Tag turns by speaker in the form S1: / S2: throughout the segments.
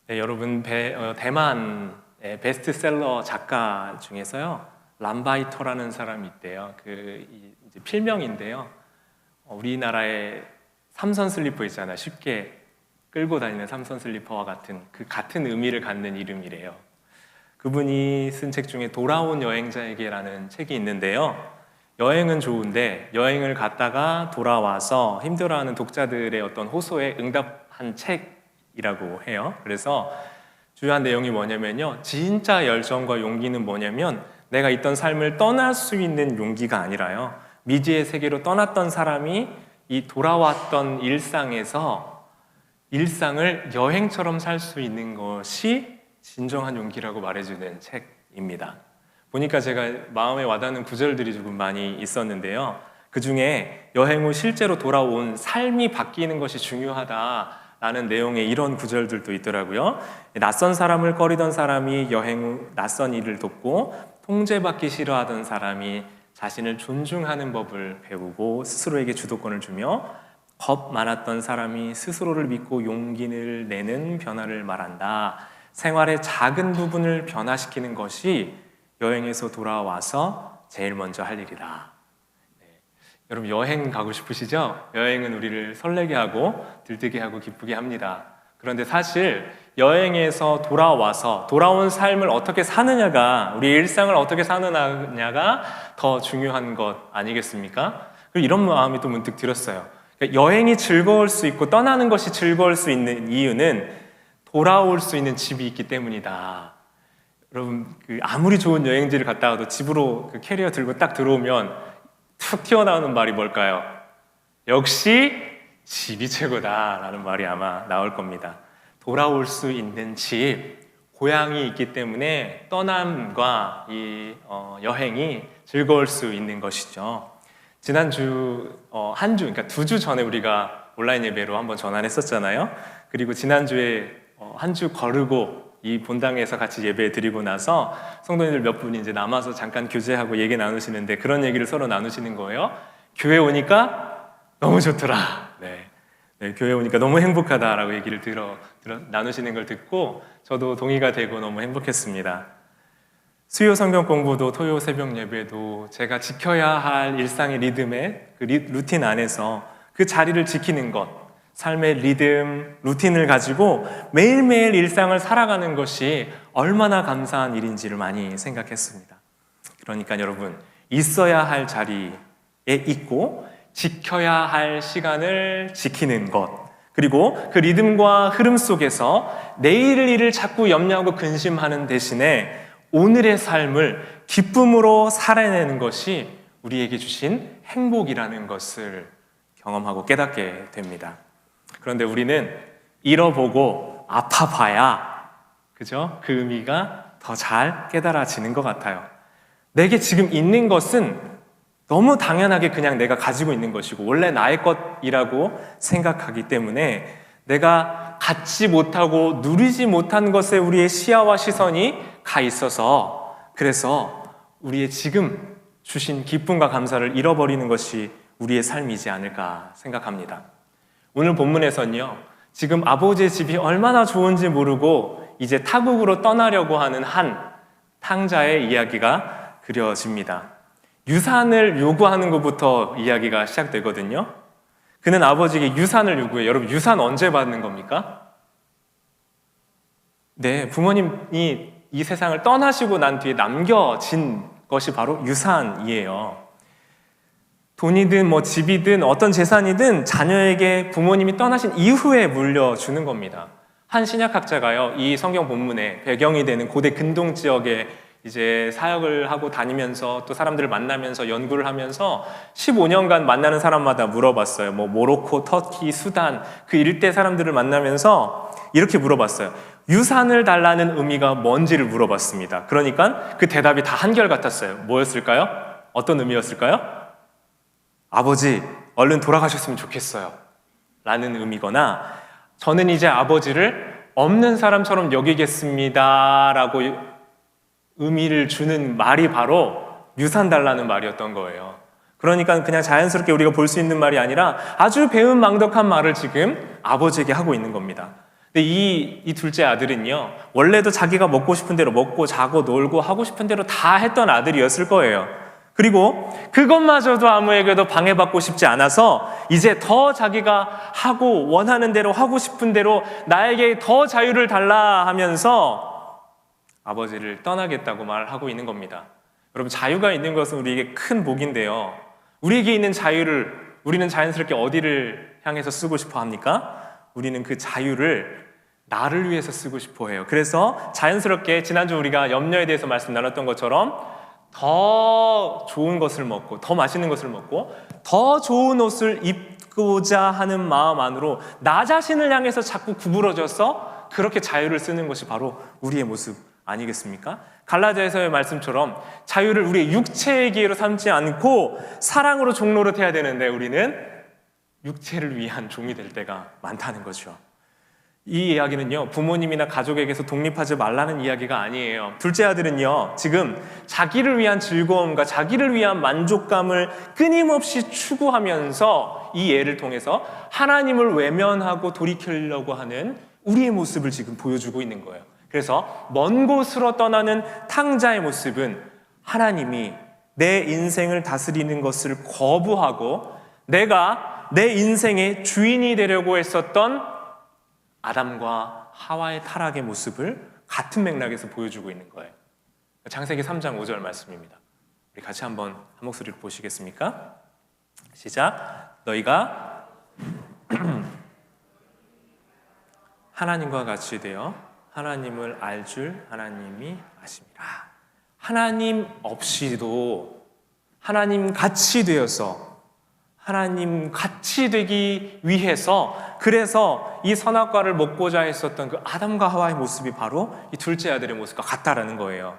S1: 네, 여러분 대만의 베스트셀러 작가 중에서요 람바이터라는 사람이 있대요. 이제 필명인데요. 우리나라의 삼선 슬리퍼 있잖아요. 쉽게 끌고 다니는 삼선 슬리퍼와 같은 의미를 갖는 이름이래요. 그분이 쓴 책 중에 돌아온 여행자에게라는 책이 있는데요. 여행은 좋은데 여행을 갔다가 돌아와서 힘들어하는 독자들의 어떤 호소에 응답한 책이라고 해요. 그래서 주요한 내용이 뭐냐면요, 진짜 열정과 용기는 뭐냐면 내가 있던 삶을 떠날 수 있는 용기가 아니라요, 미지의 세계로 떠났던 사람이 이 돌아왔던 일상에서 일상을 여행처럼 살 수 있는 것이 진정한 용기라고 말해주는 책입니다. 보니까 제가 마음에 와닿는 구절들이 조금 많이 있었는데요. 그 중에 여행 후 실제로 돌아온 삶이 바뀌는 것이 중요하다라는 내용의 이런 구절들도 있더라고요. 낯선 사람을 꺼리던 사람이 여행 후 낯선 일을 돕고, 통제받기 싫어하던 사람이 자신을 존중하는 법을 배우고 스스로에게 주도권을 주며, 겁 많았던 사람이 스스로를 믿고 용기를 내는 변화를 말한다. 생활의 작은 부분을 변화시키는 것이 여행에서 돌아와서 제일 먼저 할 일이다. 네. 여러분 여행 가고 싶으시죠? 여행은 우리를 설레게 하고 들뜨게 하고 기쁘게 합니다. 그런데 사실 여행에서 돌아온 삶을 어떻게 사느냐가, 우리 일상을 어떻게 사느냐가 더 중요한 것 아니겠습니까? 그리고 이런 마음이 또 문득 들었어요. 그러니까 여행이 즐거울 수 있고 떠나는 것이 즐거울 수 있는 이유는 돌아올 수 있는 집이 있기 때문이다. 여러분 아무리 좋은 여행지를 갔다 와도 집으로 캐리어 들고 딱 들어오면 툭 튀어나오는 말이 뭘까요? 역시 집이 최고다라는 말이 아마 나올 겁니다. 돌아올 수 있는 집, 고향이 있기 때문에 떠남과 여행이 즐거울 수 있는 것이죠. 지난주 한 주, 그러니까 2주 전에 우리가 온라인 예배로 한번 전환했었잖아요. 그리고 지난주에 한 주 거르고 이 본당에서 같이 예배 드리고 나서 성도님들 몇 분이 이제 남아서 잠깐 교제하고 얘기 나누시는데, 그런 얘기를 서로 나누시는 거예요. 교회 오니까 너무 좋더라. 네, 교회 오니까 너무 행복하다라고 얘기를 나누시는 걸 듣고 저도 동의가 되고 너무 행복했습니다. 수요 성경 공부도 토요 새벽 예배도 제가 지켜야 할 일상의 리듬의 루틴 안에서 그 자리를 지키는 것, 삶의 리듬, 루틴을 가지고 매일매일 일상을 살아가는 것이 얼마나 감사한 일인지를 많이 생각했습니다. 그러니까 여러분, 있어야 할 자리에 있고 지켜야 할 시간을 지키는 것, 그리고 그 리듬과 흐름 속에서 내일 일을 자꾸 염려하고 근심하는 대신에 오늘의 삶을 기쁨으로 살아내는 것이 우리에게 주신 행복이라는 것을 경험하고 깨닫게 됩니다. 그런데 우리는 잃어보고 아파봐야, 그죠? 그 의미가 더 잘 깨달아지는 것 같아요. 내게 지금 있는 것은 너무 당연하게 그냥 내가 가지고 있는 것이고 원래 나의 것이라고 생각하기 때문에 내가 갖지 못하고 누리지 못한 것에 우리의 시야와 시선이 가 있어서, 그래서 우리의 지금 주신 기쁨과 감사를 잃어버리는 것이 우리의 삶이지 않을까 생각합니다. 오늘 본문에서는요, 지금 아버지의 집이 얼마나 좋은지 모르고 이제 타국으로 떠나려고 하는 한 탕자의 이야기가 그려집니다. 유산을 요구하는 것부터 이야기가 시작되거든요. 그는 아버지에게 유산을 요구해요. 여러분, 유산 언제 받는 겁니까? 네, 부모님이 이 세상을 떠나시고 난 뒤에 남겨진 것이 바로 유산이에요. 돈이든 집이든 어떤 재산이든 자녀에게 부모님이 떠나신 이후에 물려주는 겁니다. 한 신약학자가요, 이 성경 본문의 배경이 되는 고대 근동 지역에 이제 사역을 하고 다니면서 또 사람들을 만나면서 연구를 하면서 15년간 만나는 사람마다 물어봤어요. 모로코, 터키, 수단, 그 일대 사람들을 만나면서 이렇게 물어봤어요. 유산을 달라는 의미가 뭔지를 물어봤습니다. 그러니까 그 대답이 다 한결같았어요. 뭐였을까요? 어떤 의미였을까요? 아버지, 얼른 돌아가셨으면 좋겠어요 라는 의미거나, 저는 이제 아버지를 없는 사람처럼 여기겠습니다 라고 의미를 주는 말이 바로 유산 달라는 말이었던 거예요. 그러니까 그냥 자연스럽게 우리가 볼 수 있는 말이 아니라 아주 배은망덕한 말을 지금 아버지에게 하고 있는 겁니다. 근데 이 둘째 아들은요, 원래도 자기가 먹고 싶은 대로 먹고 자고 놀고 하고 싶은 대로 다 했던 아들이었을 거예요. 그리고 그것마저도 아무에게도 방해받고 싶지 않아서 이제 더 자기가 하고 원하는 대로 하고 싶은 대로 나에게 더 자유를 달라 하면서 아버지를 떠나겠다고 말하고 있는 겁니다. 여러분, 자유가 있는 것은 우리에게 큰 복인데요, 우리에게 있는 자유를 우리는 자연스럽게 어디를 향해서 쓰고 싶어 합니까? 우리는 그 자유를 나를 위해서 쓰고 싶어 해요. 그래서 자연스럽게 지난주 우리가 염려에 대해서 말씀 나눴던 것처럼 더 좋은 것을 먹고 더 맛있는 것을 먹고 더 좋은 옷을 입고자 하는 마음 안으로 나 자신을 향해서 자꾸 구부러져서 그렇게 자유를 쓰는 것이 바로 우리의 모습 아니겠습니까? 갈라디아서의 말씀처럼 자유를 우리의 육체의 기회로 삼지 않고 사랑으로 종노릇해야 되는데 우리는 육체를 위한 종이 될 때가 많다는 거죠. 이 이야기는요, 부모님이나 가족에게서 독립하지 말라는 이야기가 아니에요. 둘째 아들은요, 지금 자기를 위한 즐거움과 자기를 위한 만족감을 끊임없이 추구하면서 이 예를 통해서 하나님을 외면하고 돌이키려고 하는 우리의 모습을 지금 보여주고 있는 거예요. 그래서 먼 곳으로 떠나는 탕자의 모습은 하나님이 내 인생을 다스리는 것을 거부하고 내가 내 인생의 주인이 되려고 했었던 아담과 하와의 타락의 모습을 같은 맥락에서 보여주고 있는 거예요. 창세기 3장 5절 말씀입니다. 우리 같이 한번 한 목소리로 보시겠습니까? 시작. 너희가 하나님과 같이 되어 하나님을 알 줄 하나님이 아심이라. 하나님 없이도 하나님 같이 되어서 하나님 같이 되기 위해서 그래서 이 선악과를 먹고자 했었던 그 아담과 하와의 모습이 바로 이 둘째 아들의 모습과 같다라는 거예요.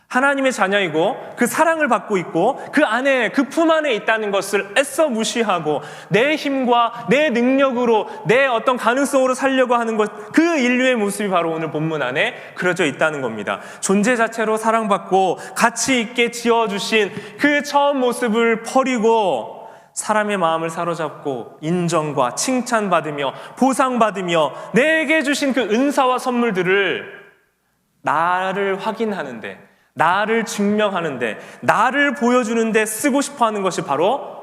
S1: 하나님의 자녀이고 그 사랑을 받고 있고 그 안에 그 품 안에 있다는 것을 애써 무시하고 내 힘과 내 능력으로 내 어떤 가능성으로 살려고 하는 것, 그 인류의 모습이 바로 오늘 본문 안에 그려져 있다는 겁니다. 존재 자체로 사랑받고 가치 있게 지어주신 그 처음 모습을 버리고 사람의 마음을 사로잡고 인정과 칭찬받으며 보상받으며 내게 주신 그 은사와 선물들을 나를 확인하는데, 나를 증명하는데, 나를 보여주는데 쓰고 싶어하는 것이 바로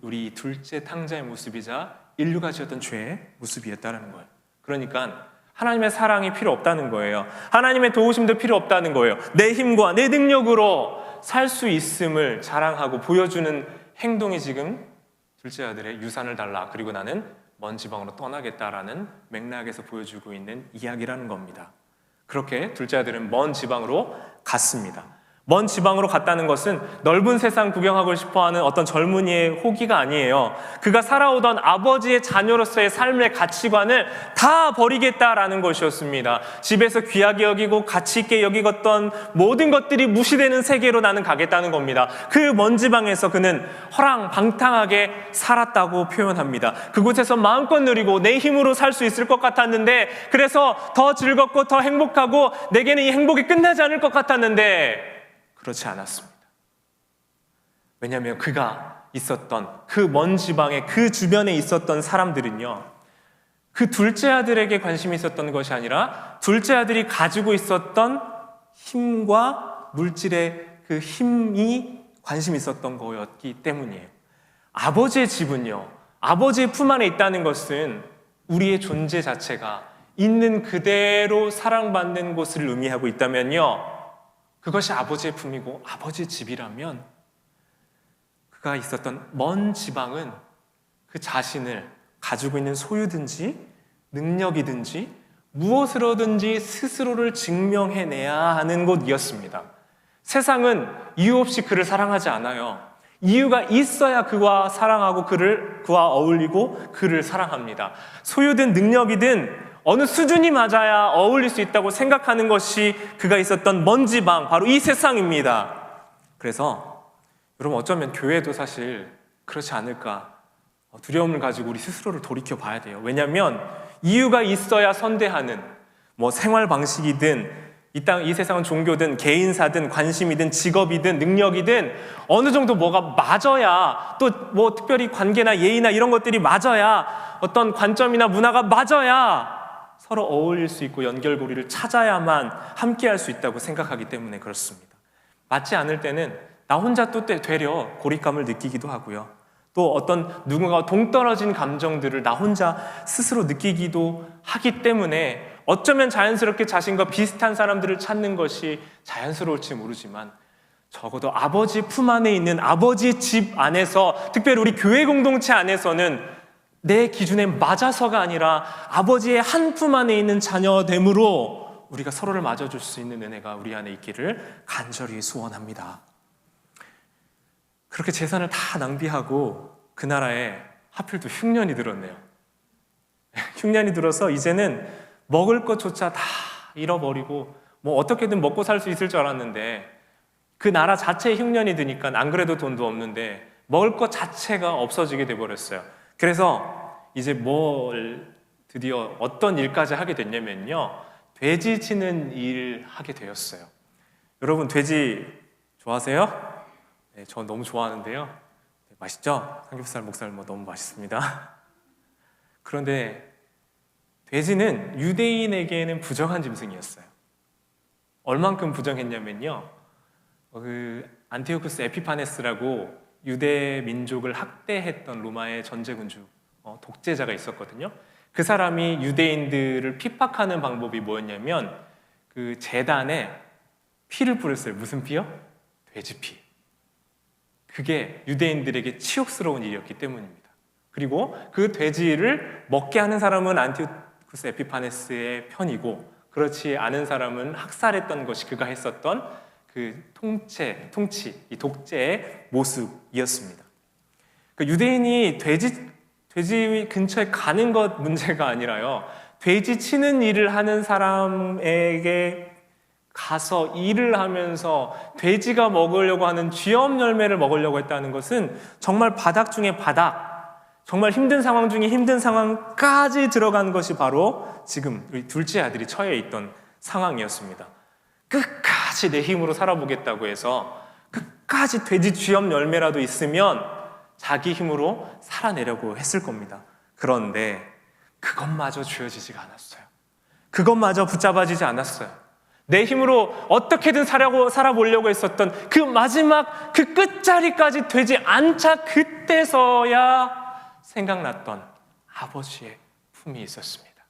S1: 우리 둘째 탕자의 모습이자 인류가 지었던 죄의 모습이었다는 거예요. 그러니까 하나님의 사랑이 필요 없다는 거예요. 하나님의 도우심도 필요 없다는 거예요. 내 힘과 내 능력으로 살 수 있음을 자랑하고 보여주는 행동이 지금 둘째 아들의 유산을 달라, 그리고 나는 먼 지방으로 떠나겠다라는 맥락에서 보여주고 있는 이야기라는 겁니다. 그렇게 둘째 아들은 먼 지방으로 갔습니다. 먼 지방으로 갔다는 것은 넓은 세상 구경하고 싶어하는 어떤 젊은이의 호기가 아니에요. 그가 살아오던 아버지의 자녀로서의 삶의 가치관을 다 버리겠다라는 것이었습니다. 집에서 귀하게 여기고 가치 있게 여기었던 모든 것들이 무시되는 세계로 나는 가겠다는 겁니다. 그 먼 지방에서 그는 허랑방탕하게 살았다고 표현합니다. 그곳에서 마음껏 누리고 내 힘으로 살 수 있을 것 같았는데, 그래서 더 즐겁고 더 행복하고 내게는 이 행복이 끝나지 않을 것 같았는데 그렇지 않았습니다. 왜냐하면 그가 있었던 그 먼 지방에, 그 주변에 있었던 사람들은요, 그 둘째 아들에게 관심이 있었던 것이 아니라 둘째 아들이 가지고 있었던 힘과 물질의 그 힘이 관심이 있었던 거였기 때문이에요. 아버지의 집은요, 아버지의 품 안에 있다는 것은 우리의 존재 자체가 있는 그대로 사랑받는 곳을 의미하고 있다면요, 그것이 아버지의 품이고 아버지의 집이라면 그가 있었던 먼 지방은 그 자신을 가지고 있는 소유든지 능력이든지 무엇으로든지 스스로를 증명해내야 하는 곳이었습니다. 세상은 이유 없이 그를 사랑하지 않아요. 이유가 있어야 그와 사랑하고 그와 어울리고 그를 사랑합니다. 소유든 능력이든 어느 수준이 맞아야 어울릴 수 있다고 생각하는 것이 그가 있었던 먼 지방, 바로 이 세상입니다. 그래서 여러분, 어쩌면 교회도 사실 그렇지 않을까 두려움을 가지고 우리 스스로를 돌이켜 봐야 돼요. 왜냐하면 이유가 있어야 선대하는 생활 방식이든 이 세상은 종교든 개인사든 관심이든 직업이든 능력이든 어느 정도 뭐가 맞아야, 또 특별히 관계나 예의나 이런 것들이 맞아야, 어떤 관점이나 문화가 맞아야 서로 어울릴 수 있고 연결고리를 찾아야만 함께할 수 있다고 생각하기 때문에 그렇습니다. 맞지 않을 때는 나 혼자 또 되려 고립감을 느끼기도 하고요. 또 어떤 누군가와 동떨어진 감정들을 나 혼자 스스로 느끼기도 하기 때문에 어쩌면 자연스럽게 자신과 비슷한 사람들을 찾는 것이 자연스러울지 모르지만 적어도 아버지 품 안에 있는 아버지 집 안에서, 특별히 우리 교회 공동체 안에서는 내 기준에 맞아서가 아니라 아버지의 한 품 안에 있는 자녀됨으로 우리가 서로를 맞아줄 수 있는 은혜가 우리 안에 있기를 간절히 소원합니다. 그렇게 재산을 다 낭비하고 그 나라에 하필 또 흉년이 들었네요. 흉년이 들어서 이제는 먹을 것조차 다 잃어버리고 뭐 어떻게든 먹고 살 수 있을 줄 알았는데 그 나라 자체에 흉년이 드니까 안 그래도 돈도 없는데 먹을 것 자체가 없어지게 돼버렸어요. 그래서 이제 드디어 어떤 일까지 하게 됐냐면요, 돼지 치는 일을 하게 되었어요. 여러분 돼지 좋아하세요? 네, 저 너무 좋아하는데요. 네, 맛있죠? 삼겹살, 목살 너무 맛있습니다. 그런데 돼지는 유대인에게는 부정한 짐승이었어요. 얼만큼 부정했냐면요, 안티오쿠스 에피파네스라고 유대 민족을 학대했던 로마의 전제군주, 독재자가 있었거든요. 그 사람이 유대인들을 핍박하는 방법이 뭐였냐면 그 제단에 피를 뿌렸어요. 무슨 피요? 돼지 피. 그게 유대인들에게 치욕스러운 일이었기 때문입니다. 그리고 그 돼지를 먹게 하는 사람은 안티오쿠스 에피파네스의 편이고, 그렇지 않은 사람은 학살했던 것이 그가 했었던 그 통치, 이 독재의 모습이었습니다. 그 유대인이 돼지 근처에 가는 것 문제가 아니라요, 돼지 치는 일을 하는 사람에게 가서 일을 하면서 돼지가 먹으려고 하는 쥐염 열매를 먹으려고 했다는 것은 정말 바닥 중에 바닥, 정말 힘든 상황 중에 힘든 상황까지 들어간 것이 바로 지금 우리 둘째 아들이 처해 있던 상황이었습니다. 끝까지 내 힘으로 살아보겠다고 해서 끝까지 돼지 쥐염 열매라도 있으면 자기 힘으로 살아내려고 했을 겁니다. 그런데 그것마저 주어지지가 않았어요. 그것마저 붙잡아지지 않았어요. 내 힘으로 어떻게든 살아보려고 했었던 그 마지막 그 끝자리까지 되지 않자 그때서야 생각났던 아버지의 품이 있었습니다.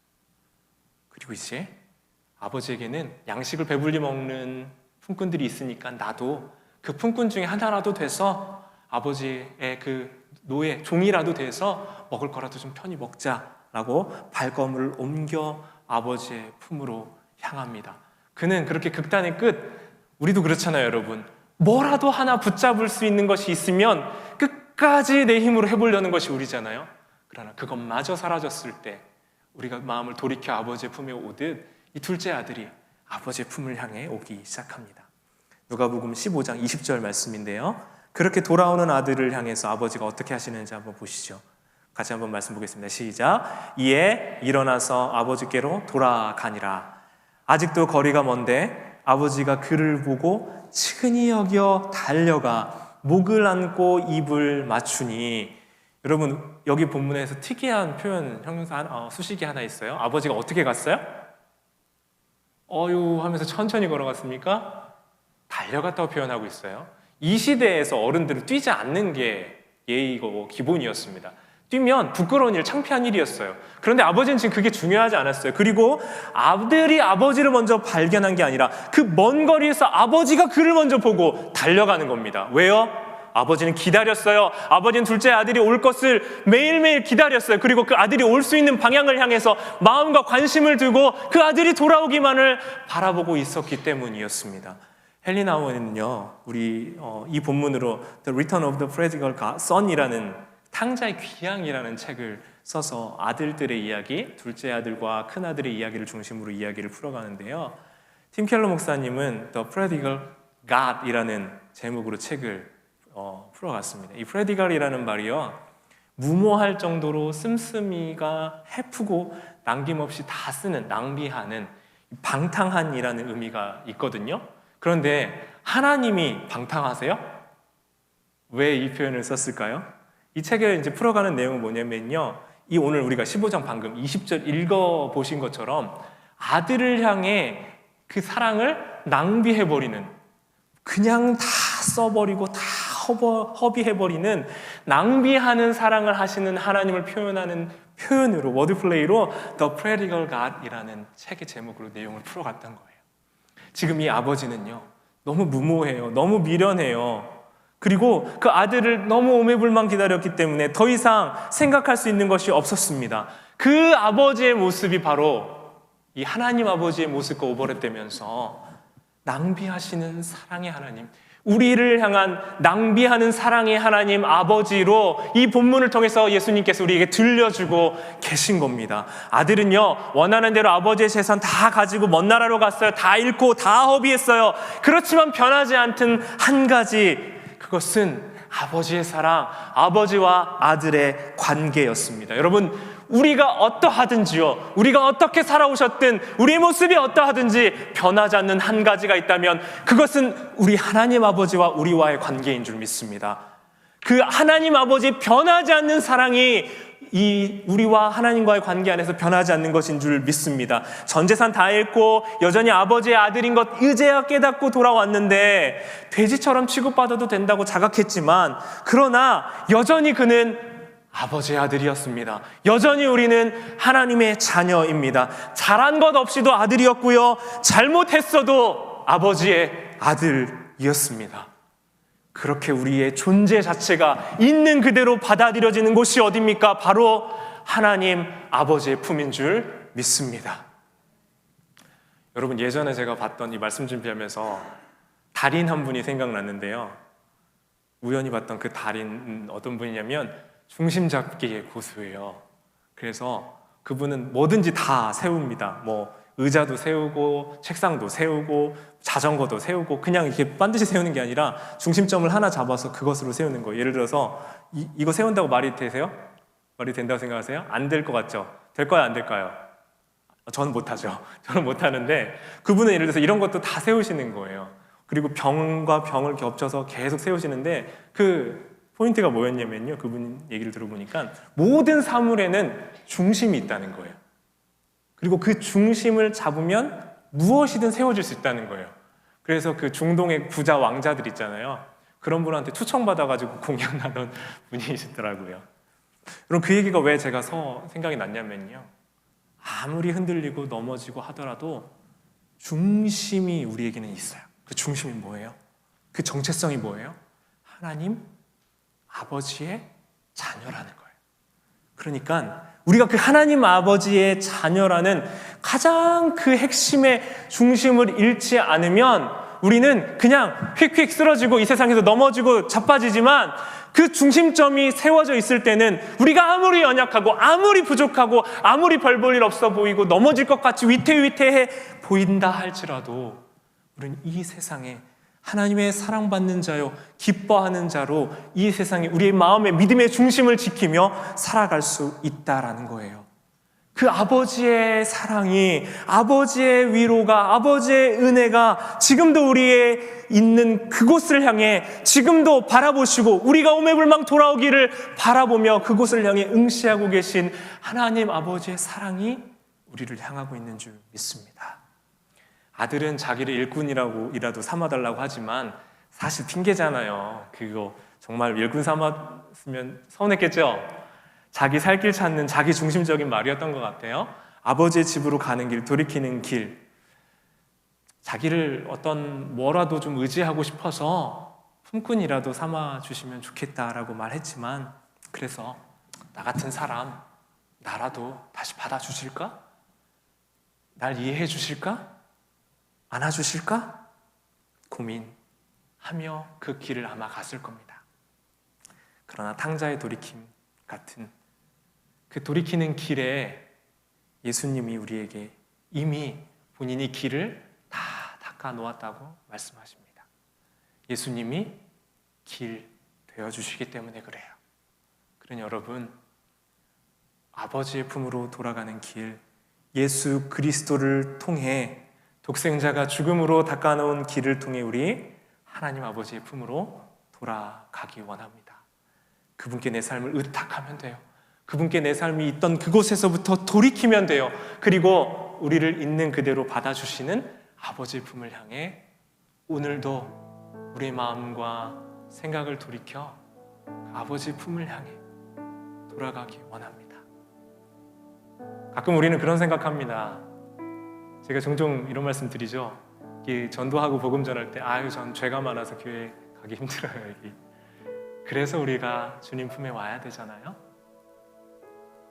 S1: 그리고 이제 아버지에게는 양식을 배불리 먹는 품꾼들이 있으니까 나도 그 품꾼 중에 하나라도 돼서 아버지의 그 노예, 종이라도 돼서 먹을 거라도 좀 편히 먹자라고 발걸음을 옮겨 아버지의 품으로 향합니다. 그는 그렇게 극단의 끝, 우리도 그렇잖아요, 여러분. 뭐라도 하나 붙잡을 수 있는 것이 있으면 끝까지 내 힘으로 해보려는 것이 우리잖아요. 그러나 그것마저 사라졌을 때 우리가 마음을 돌이켜 아버지의 품에 오듯 이 둘째 아들이 아버지의 품을 향해 오기 시작합니다. 누가복음 15장 20절 말씀인데요, 그렇게 돌아오는 아들을 향해서 아버지가 어떻게 하시는지 한번 보시죠. 같이 한번 말씀 보겠습니다. 시작. 이에 일어나서 아버지께로 돌아가니라. 아직도 거리가 먼데 아버지가 그를 보고 측은히 여겨 달려가 목을 안고 입을 맞추니. 여러분 여기 본문에서 특이한 표현, 형용사 수식이 하나 있어요. 아버지가 어떻게 갔어요? 어유 하면서 천천히 걸어갔습니까? 달려갔다고 표현하고 있어요. 이 시대에서 어른들은 뛰지 않는 게 예의고 기본이었습니다. 뛰면 부끄러운 일, 창피한 일이었어요. 그런데 아버지는 지금 그게 중요하지 않았어요. 그리고 아들이 아버지를 먼저 발견한 게 아니라 그 먼 거리에서 아버지가 그를 먼저 보고 달려가는 겁니다. 왜요? 아버지는 기다렸어요. 아버지는 둘째 아들이 올 것을 매일매일 기다렸어요. 그리고 그 아들이 올 수 있는 방향을 향해서 마음과 관심을 두고 그 아들이 돌아오기만을 바라보고 있었기 때문이었습니다. 헨리 나우먼은요, 우리 이 본문으로 The Return of the Prodigal Son이라는 탕자의 귀향이라는 책을 써서 아들들의 이야기, 둘째 아들과 큰 아들의 이야기를 중심으로 이야기를 풀어가는데요, 팀 켈러 목사님은 The Prodigal God이라는 제목으로 책을 풀어갔습니다. 이 Prodigal이라는 말이요, 무모할 정도로 씀씀이가 해프고 남김없이 다 쓰는, 낭비하는, 방탕한이라는 의미가 있거든요. 그런데 하나님이 방탕하세요? 왜 이 표현을 썼을까요? 이 책을 이제 풀어가는 내용은 뭐냐면요, 이 오늘 우리가 15장 방금 20절 읽어보신 것처럼 아들을 향해 그 사랑을 낭비해버리는, 그냥 다 써버리고 다 허비해버리는, 낭비하는 사랑을 하시는 하나님을 표현하는 표현으로, 워드플레이로 The Prodigal God이라는 책의 제목으로 내용을 풀어갔던 거예요. 지금 이 아버지는요, 너무 무모해요. 너무 미련해요. 그리고 그 아들을 너무 오매불만 기다렸기 때문에 더 이상 생각할 수 있는 것이 없었습니다. 그 아버지의 모습이 바로 이 하나님 아버지의 모습과 오버랩되면서 낭비하시는 사랑의 하나님, 우리를 향한 낭비하는 사랑의 하나님 아버지로 이 본문을 통해서 예수님께서 우리에게 들려주고 계신 겁니다. 아들은요, 원하는 대로 아버지의 재산 다 가지고 먼 나라로 갔어요. 다 잃고 다 허비했어요. 그렇지만 변하지 않던 한 가지, 그것은 아버지의 사랑, 아버지와 아들의 관계였습니다. 여러분, 우리가 어떠하든지요, 우리가 어떻게 살아오셨든, 우리의 모습이 어떠하든지 변하지 않는 한 가지가 있다면 그것은 우리 하나님 아버지와 우리와의 관계인 줄 믿습니다. 그 하나님 아버지 변하지 않는 사랑이 이 우리와 하나님과의 관계 안에서 변하지 않는 것인 줄 믿습니다. 전 재산 다 잃고 여전히 아버지의 아들인 것 이제야 깨닫고 돌아왔는데 돼지처럼 취급받아도 된다고 자각했지만, 그러나 여전히 그는 아버지의 아들이었습니다. 여전히 우리는 하나님의 자녀입니다. 잘한 것 없이도 아들이었고요, 잘못했어도 아버지의 아들이었습니다. 그렇게 우리의 존재 자체가 있는 그대로 받아들여지는 곳이 어디입니까? 바로 하나님 아버지의 품인 줄 믿습니다. 여러분, 예전에 제가 봤던 이 말씀 준비하면서 달인 한 분이 생각났는데요, 우연히 봤던 그 달인은 어떤 분이냐면 중심 잡기의 고수예요. 그래서 그분은 뭐든지 다 세웁니다. 뭐 의자도 세우고 책상도 세우고 자전거도 세우고, 그냥 이렇게 반드시 세우는 게 아니라 중심점을 하나 잡아서 그것으로 세우는 거예요. 예를 들어서 이거 세운다고 말이 되세요? 말이 된다고 생각하세요? 안 될 것 같죠? 될까요? 안 될까요? 저는 못하죠. 저는 못하는데 그분은 예를 들어서 이런 것도 다 세우시는 거예요. 그리고 병과 병을 겹쳐서 계속 세우시는데 그 포인트가 뭐였냐면요, 그분 얘기를 들어보니까 모든 사물에는 중심이 있다는 거예요. 그리고 그 중심을 잡으면 무엇이든 세워질 수 있다는 거예요. 그래서 그 중동의 부자 왕자들 있잖아요, 그런 분한테 초청받아가지고 공연하던 분이시더라고요. 그럼 그 얘기가 왜 제가 생각이 났냐면요, 아무리 흔들리고 넘어지고 하더라도 중심이 우리에게는 있어요. 그 중심이 뭐예요? 그 정체성이 뭐예요? 하나님 아버지의 자녀라는 거예요. 그러니까 우리가 그 하나님 아버지의 자녀라는 가장 그 핵심의 중심을 잃지 않으면 우리는 그냥 휙휙 쓰러지고 이 세상에서 넘어지고 자빠지지만, 그 중심점이 세워져 있을 때는 우리가 아무리 연약하고 아무리 부족하고 아무리 별 볼 일 없어 보이고 넘어질 것 같이 위태위태해 보인다 할지라도 우리는 이 세상에 하나님의 사랑받는 자요, 기뻐하는 자로 이 세상에 우리의 마음의 믿음의 중심을 지키며 살아갈 수 있다라는 거예요. 그 아버지의 사랑이, 아버지의 위로가, 아버지의 은혜가 지금도 우리의 있는 그곳을 향해 지금도 바라보시고, 우리가 오매불망 돌아오기를 바라보며 그곳을 향해 응시하고 계신 하나님 아버지의 사랑이 우리를 향하고 있는 줄 믿습니다. 아들은 자기를 일꾼이라도 삼아달라고 하지만 사실 핑계잖아요. 그거 정말 일꾼 삼았으면 서운했겠죠? 자기 살 길 찾는 자기 중심적인 말이었던 것 같아요. 아버지의 집으로 가는 길, 돌이키는 길, 자기를 어떤 뭐라도 좀 의지하고 싶어서 품꾼이라도 삼아주시면 좋겠다라고 말했지만, 그래서 나 같은 사람 나라도 다시 받아주실까? 날 이해해 주실까? 안아주실까? 고민하며 그 길을 아마 갔을 겁니다. 그러나 탕자의 돌이킴 같은 그 돌이키는 길에 예수님이 우리에게 이미 본인이 길을 다 닦아 놓았다고 말씀하십니다. 예수님이 길 되어주시기 때문에 그래요. 그러니 여러분, 아버지의 품으로 돌아가는 길, 예수 그리스도를 통해, 독생자가 죽음으로 닦아놓은 길을 통해 우리 하나님 아버지의 품으로 돌아가기 원합니다. 그분께 내 삶을 의탁하면 돼요. 그분께 내 삶이 있던 그곳에서부터 돌이키면 돼요. 그리고 우리를 있는 그대로 받아주시는 아버지의 품을 향해 오늘도 우리의 마음과 생각을 돌이켜 그 아버지의 품을 향해 돌아가기 원합니다. 가끔 우리는 그런 생각합니다. 제가 종종 이런 말씀 드리죠. 전도하고 복음 전할 때 전 죄가 많아서 교회 가기 힘들어요. 그래서 우리가 주님 품에 와야 되잖아요.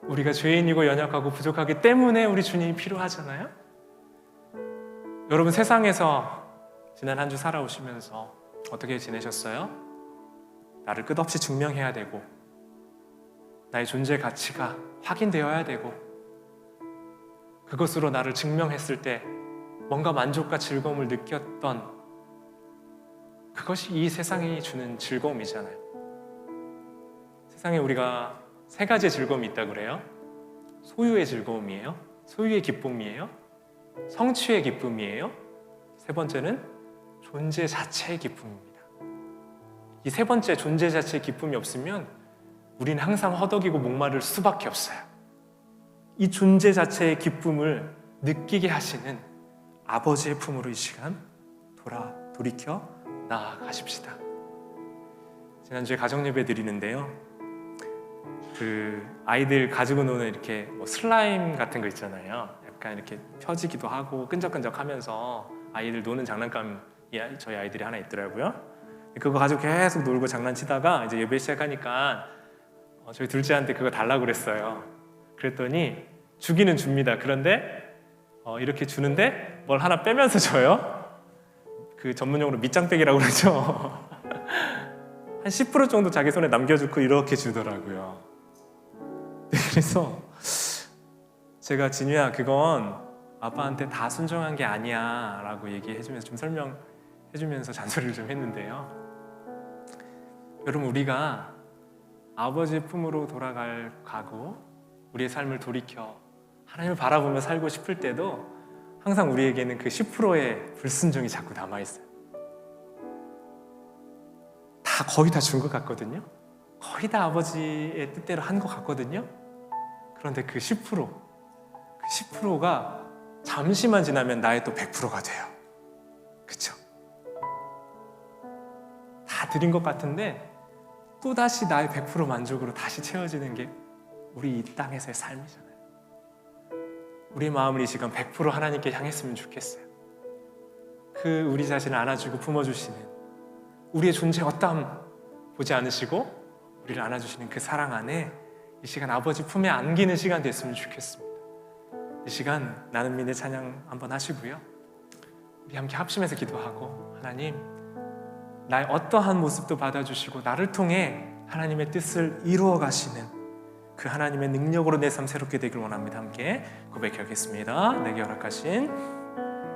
S1: 우리가 죄인이고 연약하고 부족하기 때문에 우리 주님이 필요하잖아요. 여러분, 세상에서 지난 한 주 살아오시면서 어떻게 지내셨어요? 나를 끝없이 증명해야 되고 나의 존재 가치가 확인되어야 되고 그것으로 나를 증명했을 때 뭔가 만족과 즐거움을 느꼈던 그것이 이 세상이 주는 즐거움이잖아요. 세상에 우리가 세 가지의 즐거움이 있다고 그래요. 소유의 즐거움이에요. 소유의 기쁨이에요. 성취의 기쁨이에요. 세 번째는 존재 자체의 기쁨입니다. 이 세 번째 존재 자체의 기쁨이 없으면 우리는 항상 허덕이고 목마를 수밖에 없어요. 이 존재 자체의 기쁨을 느끼게 하시는 아버지의 품으로 이 시간 돌이켜 나아가십시다. 지난주에 가정예배 드리는데요. 아이들 가지고 노는 이렇게 슬라임 같은 거 있잖아요. 약간 이렇게 펴지기도 하고 끈적끈적하면서 아이들 노는 장난감이 저희 아이들이 하나 있더라고요. 그거 가지고 계속 놀고 장난치다가 이제 예배 시작하니까 저희 둘째한테 그거 달라고 그랬어요. 그랬더니 주기는 줍니다. 그런데 이렇게 주는데 뭘 하나 빼면서 줘요. 그 전문용어로 밑장빼기라고 그러죠. 한 10% 정도 자기 손에 남겨주고 이렇게 주더라고요. 그래서 제가 진우야, 그건 아빠한테 다 순종한 게 아니야 라고 얘기해주면서 좀 설명해주면서 잔소리를 좀 했는데요. 여러분, 우리가 아버지의 품으로 가고 우리의 삶을 돌이켜 하나님을 바라보며 살고 싶을 때도 항상 우리에게는 그 10%의 불순종이 자꾸 남아있어요. 거의 다 준 것 같거든요. 거의 다 아버지의 뜻대로 한 것 같거든요. 그런데 그 10%가 잠시만 지나면 나의 또 100%가 돼요. 그쵸? 다 드린 것 같은데 또다시 나의 100% 만족으로 다시 채워지는 게 우리 이 땅에서의 삶이잖아요. 우리 마음을 이 시간 100% 하나님께 향했으면 좋겠어요. 우리 자신을 안아주고 품어주시는 우리의 존재 어떠함 보지 않으시고 우리를 안아주시는 그 사랑 안에 이 시간 아버지 품에 안기는 시간 됐으면 좋겠습니다. 이 시간 나는 믿는 찬양 한번 하시고요. 우리 함께 합심해서 기도하고 하나님, 나의 어떠한 모습도 받아주시고 나를 통해 하나님의 뜻을 이루어 가시는 그 하나님의 능력으로 내 삶 새롭게 되길 원합니다. 함께 고백하겠습니다. 내게 허락하신